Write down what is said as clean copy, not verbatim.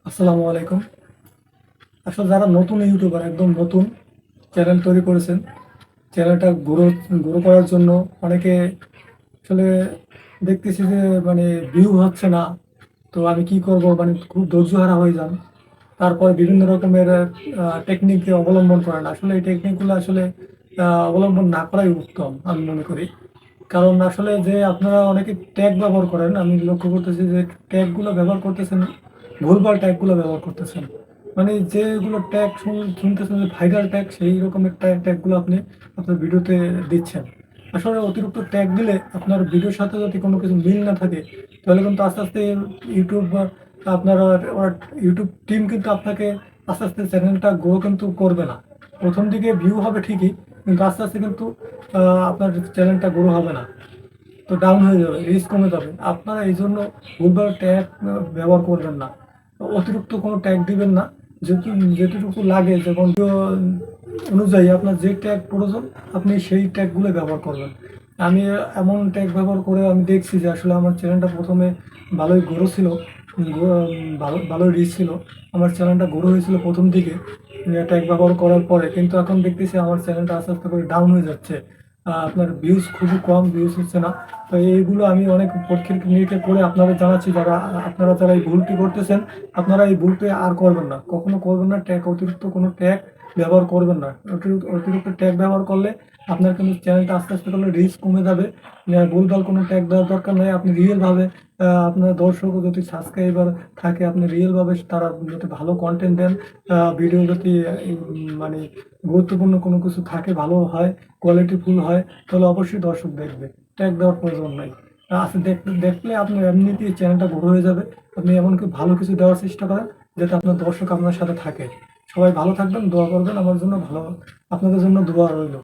আসসালামু আলাইকুম। আসলে যারা নতুন ইউটিউবার একদম নতুন চ্যানেল তৈরি করেছেন, চ্যানেলটা গ্রো গ্রো করার জন্য অনেকে আসলে দেখতেছি যে মানে ভিউ হচ্ছে না। তো আমি কি করব, মানে খুব ধৈর্যহারা হয়ে যান। তারপরে বিভিন্ন রকমের টেকনিক অবলম্বন করেন। আসলে এই টেকনিকগুলো আসলে অবলম্বন না করাই উত্তম আমি মনে করি। কারণ আসলে যে আপনারা অনেকে ট্যাগ ব্যবহার করেন, আমি লক্ষ্য করতেছি যে ট্যাগগুলো ব্যবহার করতেছেন, ভুলভাল ট্যাগগুলো ব্যবহার করতেছেন। মানে যেগুলো ট্যাগ শুনতেছেন যে ভাইরাল ট্যাগ, সেই রকমের ট্যাগগুলো আপনি আপনার ভিডিওতে দিচ্ছেন। আসলে অতিরিক্ত ট্যাগ দিলে আপনার ভিডিওর সাথে যদি কোনো কিছু মিল না থাকে, তাহলে কিন্তু আস্তে আস্তে ইউটিউব বা আপনার ইউটিউব টিম কিন্তু আপনাকে আস্তে আস্তে চ্যানেলটা গ্রো কিন্তু করবে না। প্রথম দিকে ভিউ হবে ঠিকই, কিন্তু আস্তে আস্তে কিন্তু আপনার চ্যানেলটা গ্রো হবে না, তো ডাউন হয়ে যাবে, রিস্ক কমে যাবে। আপনারা এই জন্য ভুলভাল ট্যাগ ব্যবহার করবেন না, অতিরিক্ত কোনো ট্যাগ দিবেন না। যেটুকু লাগে, যেমন অনুযায়ী আপনার যে ট্যাগ প্রয়োজন আপনি সেই ট্যাগগুলো ব্যবহার করবেন। আমি এমন ট্যাগ ব্যবহার করে আমি দেখছি যে আসলে আমার চ্যানেলটা প্রথমে ভালোই গ্রো ছিল, ভালোই রিচ ছিল। আমার চ্যানেলটা গ্রো হয়েছিল প্রথম দিকে ট্যাগ ব্যবহার করার পরে, কিন্তু এখন দেখতেছি আমার চ্যানেলটা আস্তে আস্তে করে ডাউন হয়ে যাচ্ছে। আপনার ভিউজ খুবই কম, ভিউজ হচ্ছে না। তো এইগুলো আমি অনেক পরীক্ষা নিরীক্ষা করে আপনাদের জানাচ্ছি, আপনারা যারা এই ভুলটি করতেছেন, আপনারা এই ভুলটি আর করবেন না, কখনো করবেন না। অতিরিক্ত কোনো ট্যাগ ব্যবহার করবেন না। অতিরিক্ত ট্যাগ ব্যবহার করলে আপনার কিন্তু চ্যানেলটা আস্তে আস্তে করলে রিচ কমে যাবে। ভুলভাল কোনো ট্যাগ দেওয়ার দরকার নেই। আপনি রিয়েলভাবে আপনার দর্শক যদি সাবস্ক্রাইবার থাকে, আপনি রিয়েলভাবে তারা যদি ভালো কন্টেন্ট দেন, ভিডিও যদি মানে গুরুত্বপূর্ণ কোনো কিছু থাকে, ভালো হয়, কোয়ালিটিফুল হয়, তাহলে অবশ্যই দর্শক দেখবে। ট্যাগ দেওয়ার প্রয়োজন নাই। আচ্ছা, দেখলে আপনার এমনিতেই চ্যানেলটা বড় হয়ে যাবে। আপনি এমনকি ভালো কিছু দেওয়ার চেষ্টা করেন, যাতে আপনার দর্শক আপনার সাথে থাকে। সবাই ভালো থাকবেন, দোয়া করবেন আমার জন্য, ভালো আপনাদের জন্য দোয়া রইল।